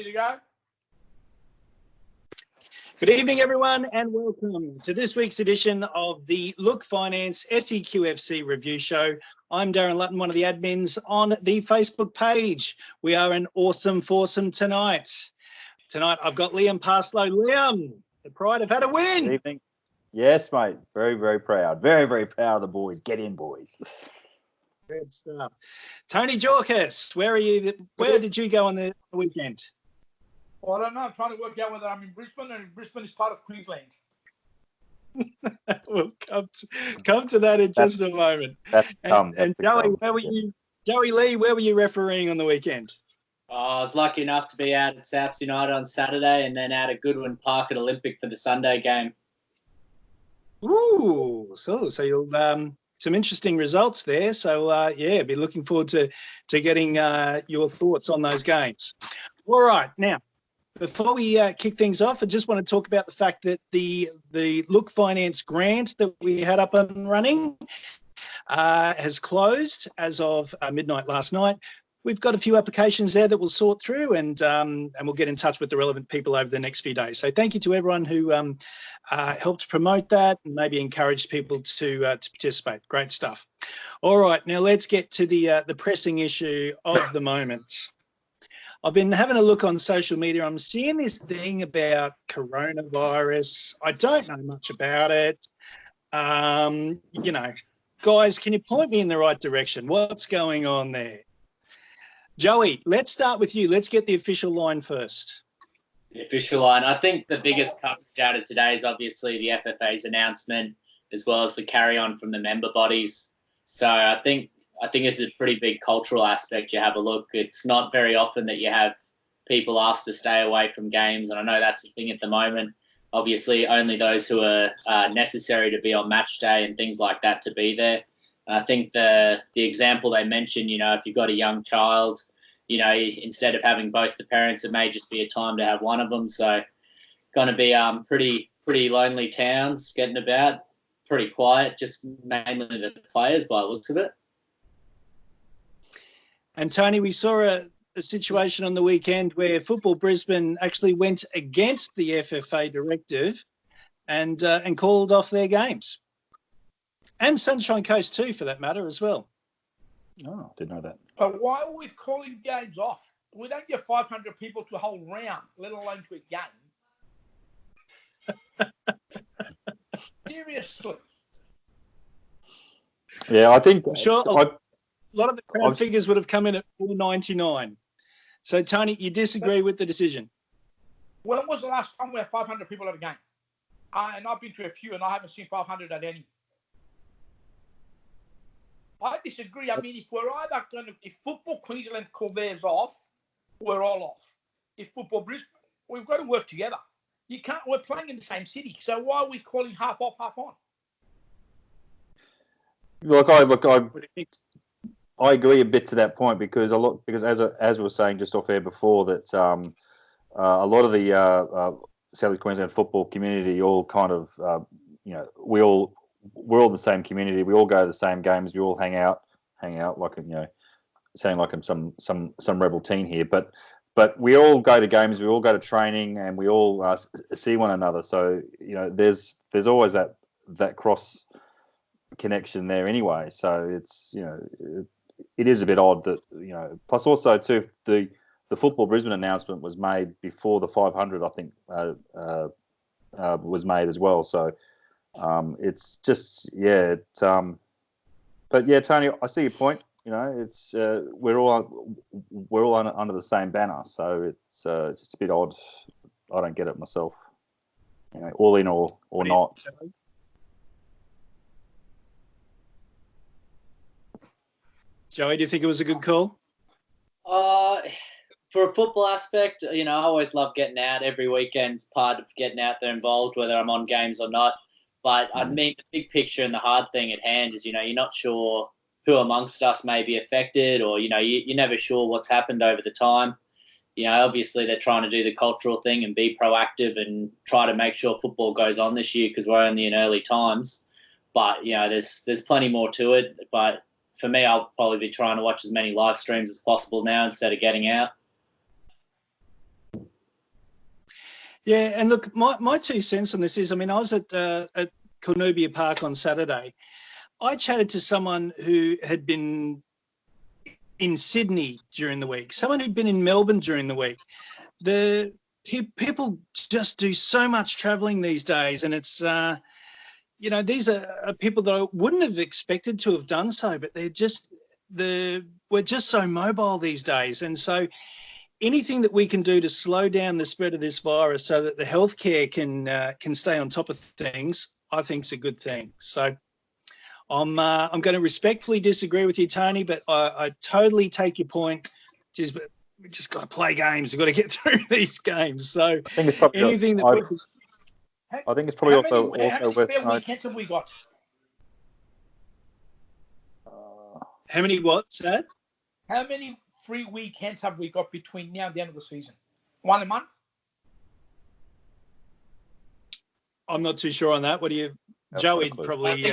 ready to go? Good evening, everyone, and welcome to this week's edition of the Look Finance SEQFC review show. I'm Darren Lutton, one of the admins on the Facebook page. We are an awesome foursome tonight. Tonight, I've got Lliam Parslow. Lliam, the pride have had a win. Good evening. Yes, mate. Very, very proud. Very, very proud of the boys. Get in, boys. Good stuff. Tony Jorkis, where are you? Where did you go on the weekend? Well, I don't know. I'm trying to work out whether I'm in Brisbane and Brisbane is part of Queensland. We'll come to that in just a moment. And Joey, where were you? Joey Lee, where were you refereeing on the weekend? I was lucky enough to be out at South United on Saturday and then out at Goodwin Park at Olympic for the Sunday game. Ooh, so you'll some interesting results there. So yeah, be looking forward to getting your thoughts on those games. All right, now before we kick things off, I just want to talk about the fact that the Look Finance grant that we had up and running has closed as of midnight last night. We've got a few applications there that we'll sort through, and we'll get in touch with the relevant people over the next few days. So thank you to everyone who helped promote that and maybe encouraged people to participate. Great stuff. All right, now let's get to the pressing issue of the moment. I've been having a look on social media. I'm seeing this thing about coronavirus. I don't know much about it. You know, guys, can you point me in the right direction? What's going on there? Joey, let's start with you. Let's get the official line first. The official line. I think the biggest coverage out of today is obviously the FFA's announcement, as well as the carry-on from the member bodies. So I think this is a pretty big cultural aspect. You have a look. It's not very often that you have people asked to stay away from games, and I know that's the thing at the moment. Obviously, only those who are necessary to be on match day and things like that to be there. And I think the example they mentioned, you know, if you've got a young child, you know, instead of having both the parents, it may just be a time to have one of them. So going to be pretty lonely towns getting about, pretty quiet, just mainly the players by the looks of it. And Tony, we saw a situation on the weekend where Football Brisbane actually went against the FFA directive and called off their games. And Sunshine Coast too, for that matter, as well. Oh, didn't know that. But why are we calling games off? We don't get 500 people to a whole round, let alone to a game. Seriously. Yeah, I think... I'm sure a lot of the crowd figures would have come in at 499. So, Tony, you disagree with the decision? When was the last time we had 500 people at a game? And I've been to a few, and I haven't seen 500 at any. I disagree. I mean, if we're either going to, if Football Queensland call theirs off, we're all off. If Football Brisbane, we've got to work together. You can't. We're playing in the same city, so why are we calling half off, half on? I agree a bit to that point because as we were saying just off air before that a lot of the South East Queensland football community all kind of you know we're all the same community. We all go to the same games. We all hang out like, you know, sounding like I'm some rebel teen here, but we all go to games. We all go to training, and we all see one another. So, you know, there's always that cross connection there anyway. So it's, you know, it is a bit odd that, you know. Plus also too, the Football Brisbane announcement was made before the 500, I think, was made as well. So. It's just, yeah. But yeah, Tony, I see your point. You know, it's we're all under the same banner, so it's just a bit odd. I don't get it myself. You know, all in or not. Joey, do you think it was a good call? For a football aspect, you know, I always love getting out. Every weekend's part of getting out there involved, whether I'm on games or not. But I mean, the big picture and the hard thing at hand is, you know, you're not sure who amongst us may be affected, or, you know, you're never sure what's happened over the time. You know, obviously they're trying to do the cultural thing and be proactive and try to make sure football goes on this year because we're only in early times. But, you know, there's plenty more to it. But for me, I'll probably be trying to watch as many live streams as possible now instead of getting out. Yeah, and look, my 2 cents on this is, I mean, I was at Cornubia Park on Saturday. I chatted to someone who had been in Sydney during the week, someone who'd been in Melbourne during the week. The people just do so much travelling these days, and it's these are people that I wouldn't have expected to have done so, but we're just so mobile these days, and so anything that we can do to slow down the spread of this virus so that the healthcare can stay on top of things, I think is a good thing. So I'm going to respectfully disagree with you, Tony, but I totally take your point. We just got to play games. We've got to get through these games. So I think it's probably anything that we can... I think it's probably how many worth spare weekends have we got? How many what, Sad? How many free weekends have we got between now and the end of the season? 1 a month? I'm not too sure on that. What do you... Joey probably...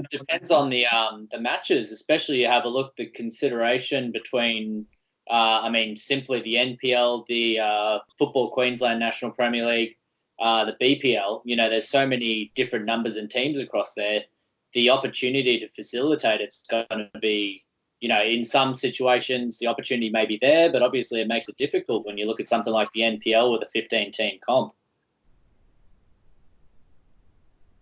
depends on the matches, especially you have a look, the consideration between, simply the NPL, the Football Queensland National Premier League, the BPL. There's so many different numbers and teams across there. The opportunity to facilitate it's going to be, in some situations the opportunity may be there, but obviously it makes it difficult when you look at something like the NPL with a 15-team comp.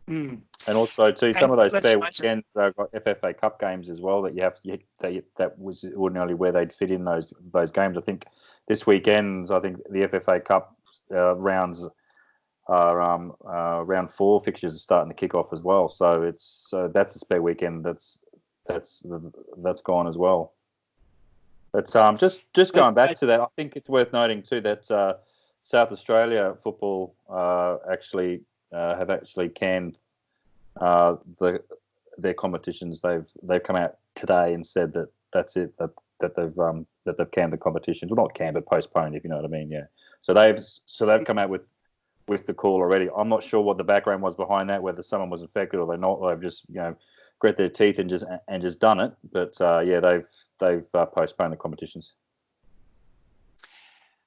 Mm. And also, too, some of those spare weekends got FFA Cup games as well that was ordinarily where they'd fit in those games. I think this weekend's, the FFA Cup rounds round 4 fixtures are starting to kick off as well. So that's a spare weekend that's gone as well. But just going back to that, I think it's worth noting too that South Australia football have actually canned their competitions. They've come out today and said that that's it, that they've canned the competitions. Well, not canned, but postponed, if you know what I mean. Yeah. So they've come out with the call already. I'm not sure what the background was behind that, whether someone was infected or they're not. They've just grit their teeth and just done it. But they've postponed the competitions.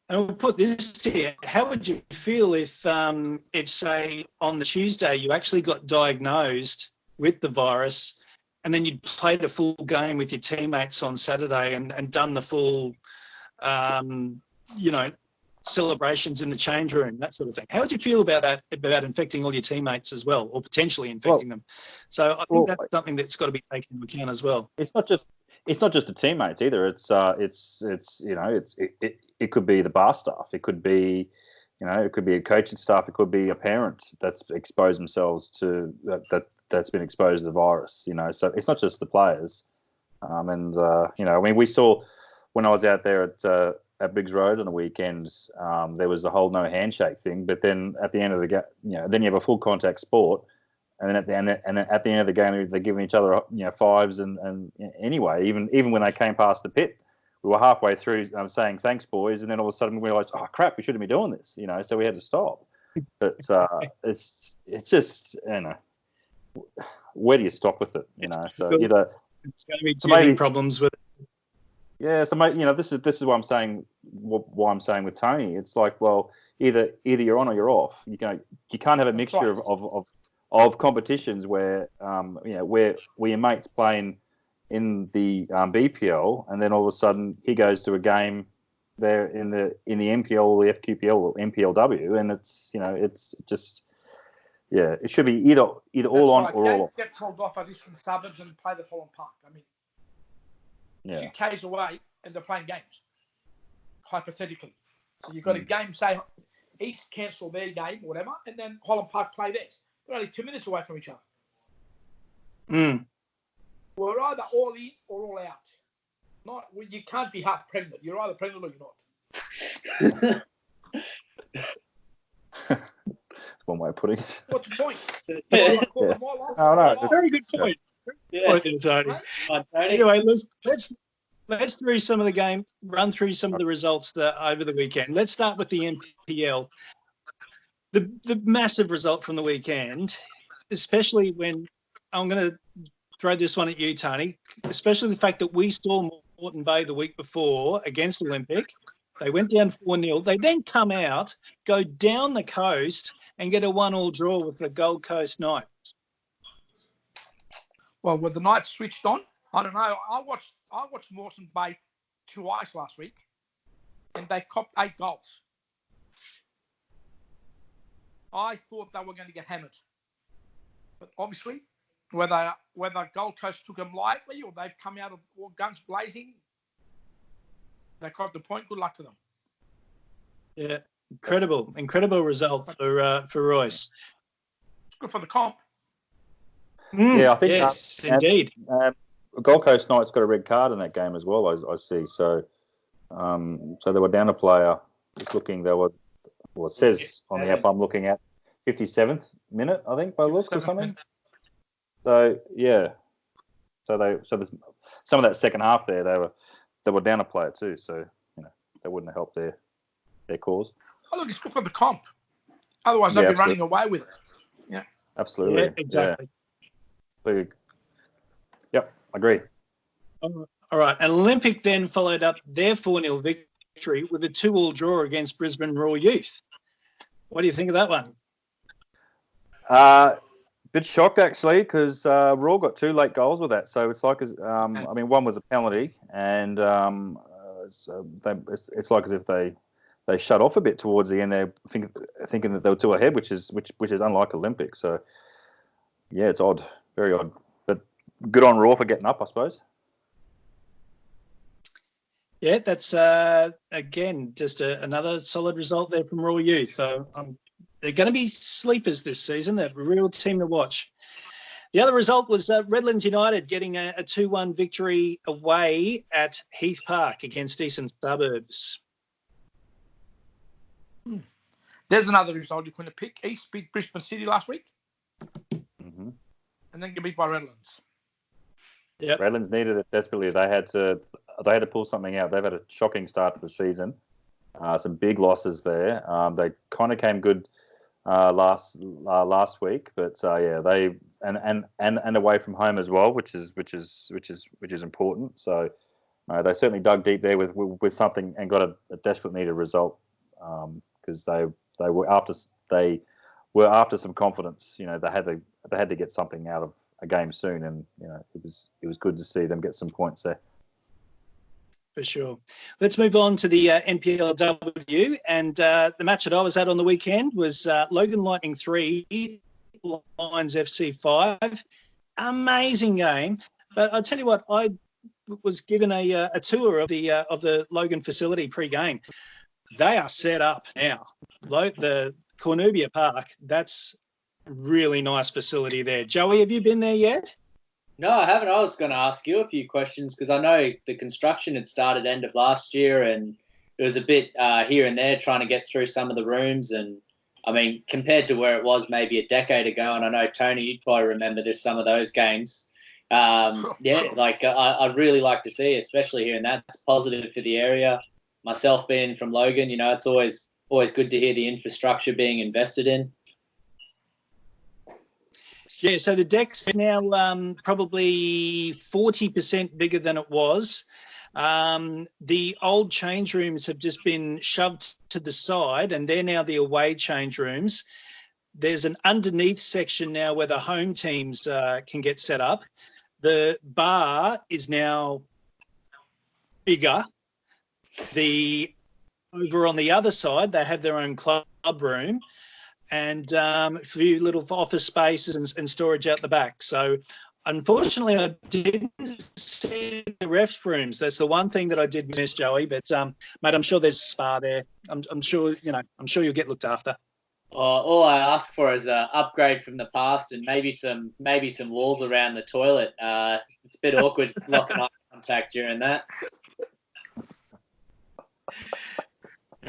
And we'll put this here. How would you feel if say on the Tuesday you actually got diagnosed with the virus, and then you'd played a full game with your teammates on Saturday and done the full, celebrations in the change room, that sort of thing? How would you feel about that, about infecting all your teammates as well, or potentially infecting them? So I think that's something that's got to be taken into account as well. It's not just the teammates either. It could be the bar staff. It could be, it could be a coaching staff. It could be a parent that's exposed themselves to that's been exposed to the virus. So it's not just the players. We saw when I was out there at Biggs Road on the weekends, there was the whole no handshake thing. But then at the end of the game, then you have a full contact sport. And then at the end of the game, they're giving each other, fives. And anyway, even when they came past the pit, we were halfway through saying thanks, boys, and then all of a sudden we realised, oh crap, we shouldn't be doing this, so we had to stop. But it's just, where do you stop with it? So either it's going to be teething problems with it. Yeah, so this is what I'm saying. What I'm saying with Tony, it's like, well, either you're on or you're off. You can't have a mixture of competitions where where your mate's playing in the BPL, and then all of a sudden he goes to a game there in the NPL or the FQPL or MPLW, and it's just it should be either all on or all off. Get called off at distant suburbs and play at Holland Park. 2 Ks away, and they're playing games. Hypothetically, so you've got a game, say East cancel their game, whatever, and then Holland Park play theirs. They're only 2 minutes away from each other. Mm. We're either all in or all out. You can't be half pregnant. You're either pregnant or you're not. That's one way of putting it. What's the point? No, very good point. Yeah. Anyway, let's through some of the game, run through some of the results over the weekend. Let's start with the NPL. The massive result from the weekend, especially when I'm going to throw this one at you, Tony, especially the fact that we saw Moreton Bay the week before against Olympic, They went down 4-0. They then come out, go down the coast and get a 1-1 draw with the Gold Coast Knights. Well, were the Knights switched on? I don't know. I watched Moreton Bay twice last week, and they copped 8 goals. I thought they were going to get hammered, but obviously, whether Gold Coast took them lightly or they've come out of all guns blazing, they caught the point. Good luck to them. Yeah, incredible result for Royce. It's good for the comp. Yeah, I think yes, indeed. Gold Coast Knights got a red card in that game as well. I see. So, so they were down a player. Just looking, they were. Well, it says on the app I'm looking at 57th minute, I think, by look or something. So yeah, so there's some of that second half there. They were down a player too. So that wouldn't have helped their cause. Oh look, it's good for the comp. Otherwise, they'd be running away with it. Yeah, absolutely. Yeah, exactly. Yeah. Yep, agree. All right, and Olympic then followed up their 4-0 victory with a 2-2 draw against Brisbane Raw Youth. What do you think of that one? Bit shocked actually because Raw got 2 late goals with that. So it's like, one was a penalty, and it's like as if they shut off a bit towards the end. They're thinking that they were 2 ahead, which is unlike Olympic. So yeah, it's odd, very odd, but good on Raw for getting up, I suppose. Yeah, that's, again, just another solid result there from Raw Youth. So they're going to be sleepers this season. They're a real team to watch. The other result was Redlands United getting a 2-1 victory away at Heath Park against Eastern Suburbs. There's another result you couldn't pick. East beat Brisbane City last week. Mm-hmm. And then get beat by Redlands. Yeah, Redlands needed it desperately. They had to pull something out. They've had a shocking start to the season. Some big losses there. They kind of came good last week, but they and away from home as well, which is important. So they certainly dug deep there with something and got a desperate needed result because they were after some confidence. They had to get something out of a game soon, and it was good to see them get some points there. For sure. Let's move on to the NPLW, and the match that I was at on the weekend was Logan Lightning 3, Lions FC 5. Amazing game, but I'll tell you what, I was given a tour of the Logan facility pre-game. They are set up now. The Cornubia Park, that's really nice facility there. Joey, have you been there yet? No, I haven't. I was going to ask you a few questions because I know the construction had started end of last year and it was a bit here and there trying to get through some of the rooms. And I mean, compared to where it was maybe a decade ago, and I know, Tony, you'd probably remember some of those games. I'd really like to see, especially here and that. It's positive for the area. Myself being from Logan, it's always good to hear the infrastructure being invested in. Yeah, so the deck's now probably 40% bigger than it was. The old change rooms have just been shoved to the side, and they're now the away change rooms. There's an underneath section now where the home teams can get set up. The bar is now bigger. Over on the other side, they have their own club room, and a few little office spaces and storage out the back. So unfortunately, I didn't see the ref rooms. That's the one thing that I did miss, Joey. But mate, I'm sure there's a spa there. I'm sure you'll get looked after. All I ask for is an upgrade from the past and maybe some walls around the toilet. It's a bit awkward locking eye contact during that.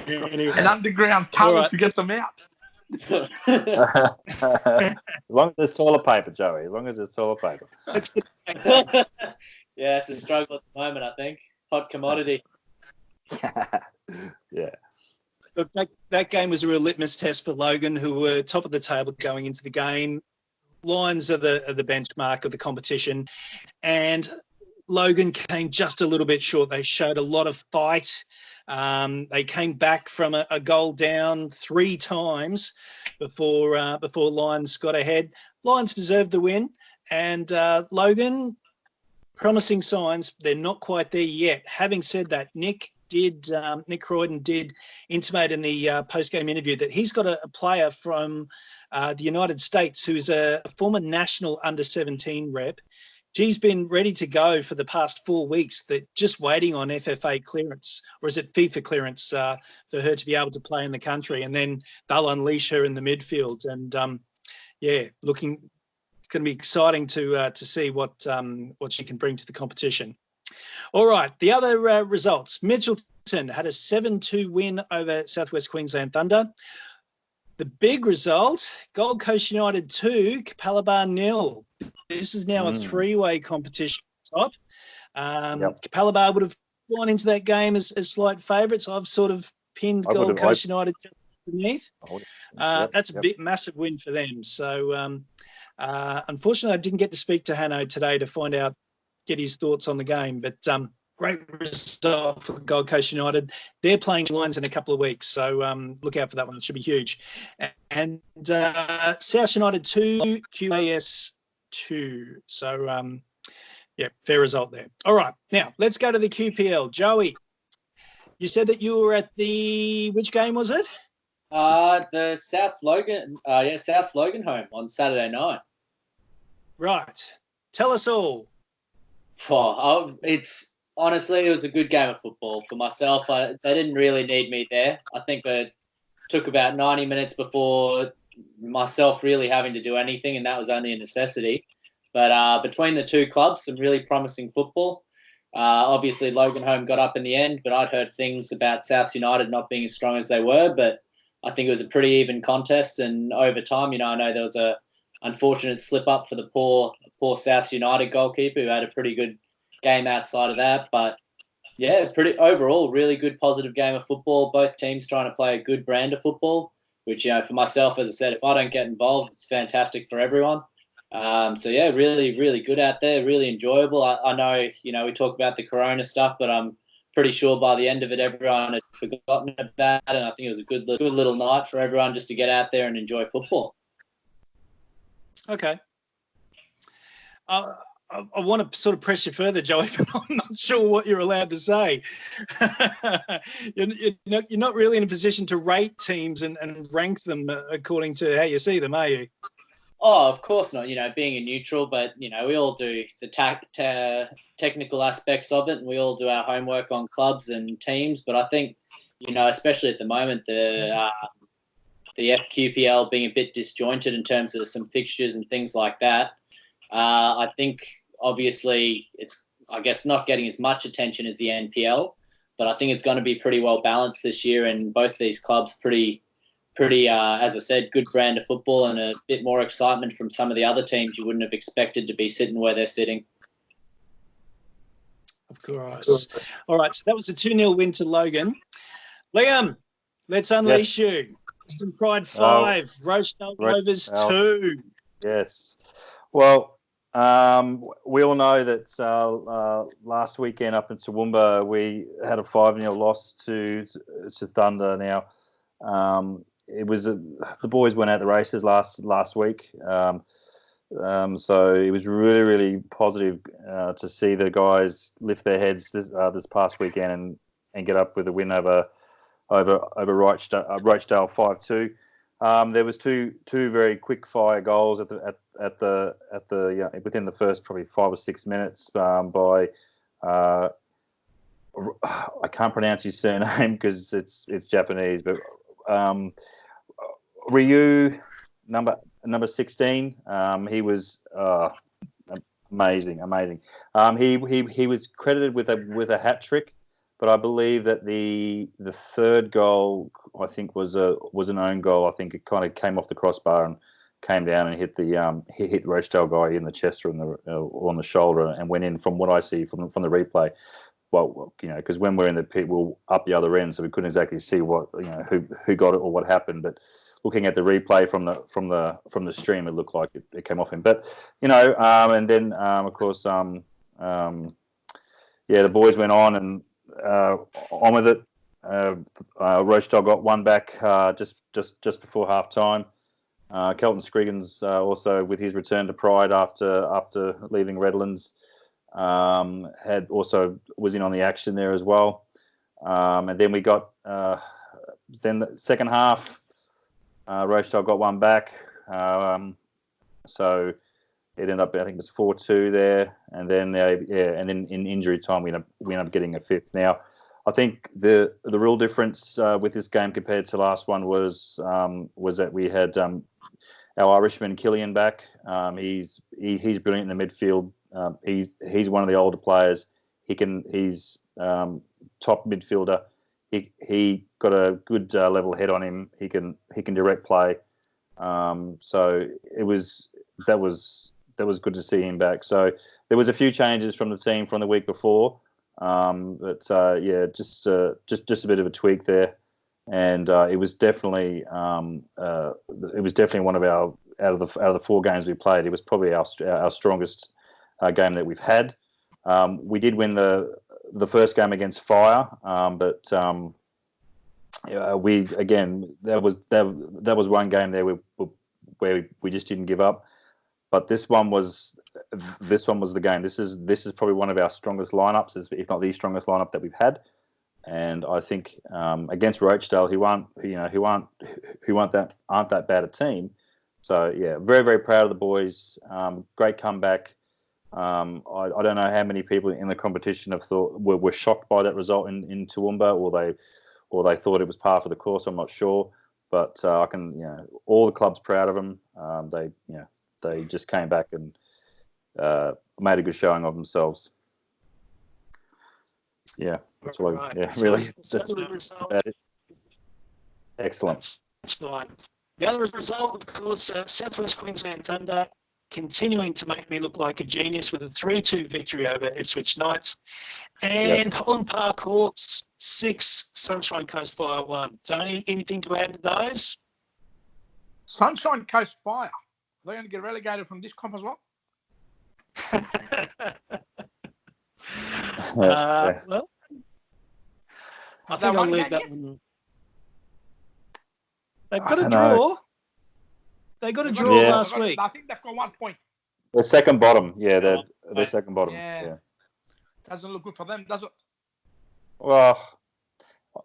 Anyway. An underground tunnel to get them out. As long as there's toilet paper, Joey. As long as there's toilet paper. Yeah, it's a struggle at the moment, I think. Hot commodity. Yeah. Look, that game was a real litmus test for Logan, who were top of the table going into the game. Lions are the benchmark of the competition. And Logan came just a little bit short. They showed a lot of fight. They came back from a goal down 3 times before Lions got ahead. Lions deserved the win, and Logan, promising signs. They're not quite there yet. Having said that, Nick Croydon did intimate in the post-game interview that he's got a player from the United States who's a former national under-17 rep. She's been ready to go for the past 4 weeks, that just waiting on FFA clearance, or is it FIFA clearance, for her to be able to play in the country, and then they'll unleash her in the midfield. And it's going to be exciting to see what she can bring to the competition. All right, the other results. Mitchelton had a 7-2 win over South West Queensland Thunder. The big result, Gold Coast United 2, Capalaba 0. This is now a 3-way competition top. Capalaba would have gone into that game as slight favourites. I've sort of pinned Gold Coast United beneath. That's a massive win for them. So, unfortunately, I didn't get to speak to Hanno today to get his thoughts on the game. But great result for Gold Coast United. They're playing Lions in a couple of weeks, so look out for that one. It should be huge. And South United 2, QAS 2. So, fair result there. All right, now let's go to the QPL. Joey, you said that you were at which game was it? The South Logan home on Saturday night. Right. Tell us all. Honestly, it was a good game of football for myself. They didn't really need me there. I think it took about 90 minutes before myself really having to do anything, and that was only a necessity. But between the two clubs, some really promising football. Obviously, Logan Home got up in the end, but I'd heard things about South United not being as strong as they were. But I think it was a pretty even contest, and over time, I know there was a unfortunate slip up for the poor South United goalkeeper who had a pretty good game outside of that. But pretty overall, really good positive game of football. Both teams trying to play a good brand of football, which, for myself, as I said, if I don't get involved, it's fantastic for everyone. Really, really good out there, really enjoyable. I know, we talk about the Corona stuff, but I'm pretty sure by the end of it, everyone had forgotten about it. And I think it was a good little night for everyone just to get out there and enjoy football. Okay. I want to sort of press you further, Joey, but I'm not sure what you're allowed to say. You're not really in a position to rate teams and rank them according to how you see them, are you? Oh, of course not. Being a neutral, but we all do the technical aspects of it, and we all do our homework on clubs and teams. But I think, especially at the moment, the FQPL being a bit disjointed in terms of some fixtures and things like that. I think obviously it's, not getting as much attention as the NPL, but I think it's going to be pretty well balanced this year, and both these clubs pretty, as I said, good brand of football and a bit more excitement from some of the other teams you wouldn't have expected to be sitting where they're sitting. Of course. All right, so that was a 2-0 win to Logan. Liam, let's unleash you. Western Pride 5, Rochdale Rovers 2. Yes. Well, we all know that last weekend up in Toowoomba we had a 5-0 loss to Thunder. Now, it was the boys went out the races last week, so it was really, really positive to see the guys lift their heads this past weekend and get up with a win over Rochdale 5-2. There was two very quick fire goals within the first probably 5 or 6 minutes by I can't pronounce his surname because it's Japanese, but Ryu number 16. He was amazing. He was credited with a hat trick. But I believe that the third goal, I think, was an own goal. I think it kind of came off the crossbar and came down and hit the Rochdale guy in the chest or on the shoulder and went in. From what I see from the replay, well, because when we're in the pit, we're up the other end, so we couldn't exactly see what who got it or what happened. But looking at the replay from the stream, it looked like it came off him. But and then of course the boys went on and on with it. Rochedale got one back just before half time. Kelton Scriggins also, with his return to Pride after leaving Redlands, was in on the action there as well. And then we got then the second half, Rochedale got one back. So it ended up, I think it was 4-2 there, and then and then in injury time we ended up getting a fifth. Now, I think the real difference with this game compared to the last one was that we had our Irishman Killian back. He's brilliant in the midfield. He's one of the older players. He's top midfielder. He got a good level head on him. He can direct play. So that was good to see him back. So there was a few changes from the team from the week before, but just a bit of a tweak there, and it was definitely one of our out of the four games we played. It was probably our strongest game that we've had. We did win the first game against Fire, but that was one game there where we just didn't give up. But this one was the game. This is probably one of our strongest lineups, if not the strongest lineup that we've had. And I think against Rochedale, who aren't that bad a team. So yeah, very, very proud of the boys. Great comeback. I don't know how many people in the competition were shocked by that result in Toowoomba, or they thought it was par for the course. I'm not sure, but all the club's proud of them. They just came back and made a good showing of themselves. Yeah, that's all right. Really. That's about it. Excellent. That's fine. The other result, of course, Southwest Queensland Thunder continuing to make me look like a genius with a 3-2 victory over Ipswich Knights. And Holland Park Hawks 6, Sunshine Coast Fire 1. Tony, anything to add to those? Sunshine Coast Fire. Are they going to get relegated from this comp as well? Well, I think I'll leave that one. They've got a draw. They got a draw last week. I think they've got 1 point. They're second bottom. Yeah, they're second bottom. Yeah. Doesn't look good for them, does it? Well,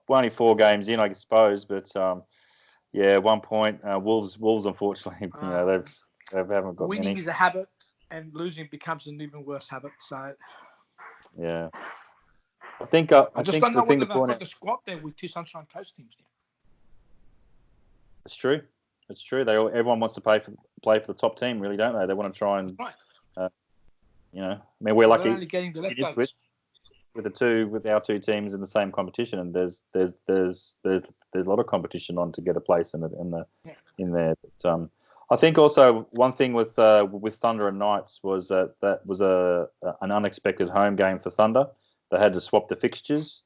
only 4 games in, I suppose, but 1 point. Wolves, unfortunately, they haven't got winning many. is a habit, and losing becomes an even worse habit. So yeah, I think don't know whether they've got the squad there with 2 Sunshine Coast teams now. It's true. It's true. Everyone wants to play for the top team, really, don't they? They want to try and, I mean, we're lucky only getting the leftovers with our 2 teams in the same competition, and there's a lot of competition on to get a place in there. But I think also one thing with Thunder and Knights was that was an unexpected home game for Thunder. They had to swap the fixtures.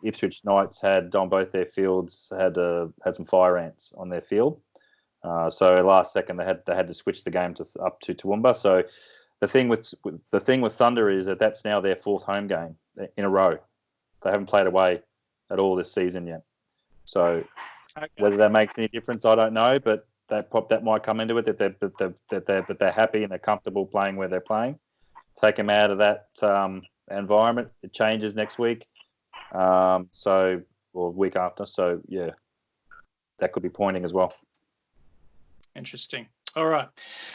Ipswich Knights had on both their fields had some fire ants on their field, so last second they had to switch the game up to Toowoomba. So the thing with Thunder is that's now their 4th home game in a row. They haven't played away at all this season yet. So whether that makes any difference, I don't know, but that might come into it that they're happy and they're comfortable playing where they're playing. Take them out of that environment. It changes next week. Or week after. So yeah, that could be pointing as well. Interesting. All right.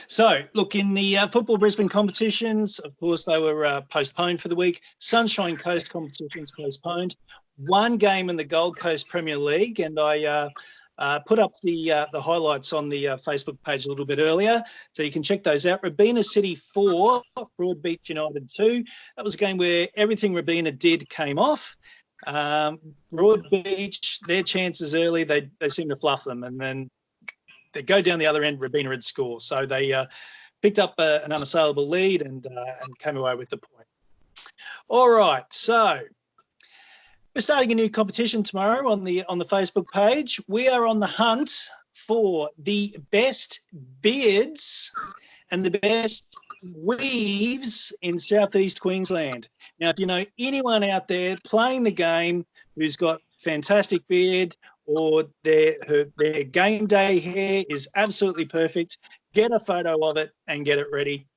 So look, in the Football Brisbane competitions, of course, they were postponed for the week. Sunshine Coast competitions postponed. 1 game in the Gold Coast Premier League, and I put up the highlights on the Facebook page a little bit earlier, so you can check those out. Rabina City 4, Broadbeach United 2. That was a game where everything Rabina did came off. Broadbeach, their chances early, they seem to fluff them, and then they go down the other end. Rabina had score, so they picked up an unassailable lead and came away with the point. All right, so we're starting a new competition tomorrow on the Facebook page. We are on the hunt for the best beards and the best weaves in Southeast Queensland. Now, if you know anyone out there playing the game who's got fantastic beard or their game day hair is absolutely perfect, get a photo of it and get it ready.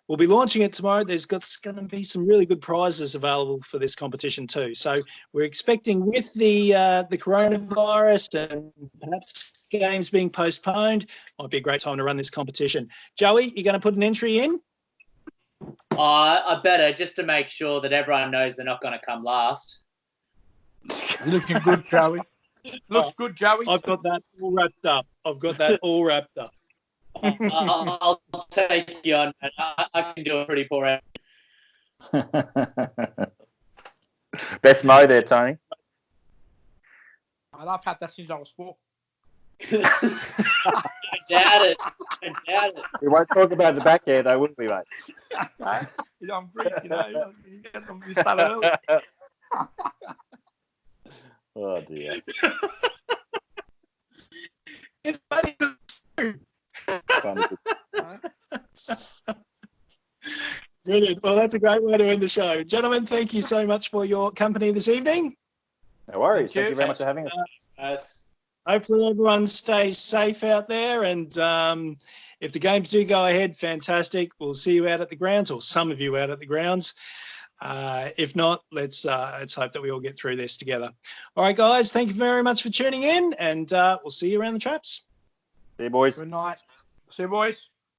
We'll be launching it tomorrow. There's going to be some really good prizes available for this competition too. So we're expecting, with the coronavirus and perhaps games being postponed, might be a great time to run this competition. Joey, you going to put an entry in? I better, just to make sure that everyone knows they're not going to come last. Looking good, Joey. Looks good, Joey. I've got that all wrapped up. I'll take you on. I can do a pretty poor effort. Best mo there, Tony. I've had that since I was 4. I doubt it. We won't talk about the back end, though, will we, mate? I'm Greek, you know. You start early. Oh, dear. It's funny. Brilliant. Well, that's a great way to end the show. Gentlemen, thank you so much for your company this evening. No worries. Thank you very much for having us. Hopefully everyone stays safe out there, and if the games do go ahead, fantastic. We'll see you out at the grounds, or some of you out at the grounds. If not, let's hope that we all get through this together. All right, guys, thank you very much for tuning in, and we'll see you around the traps. See you, boys. Good night. See you, boys.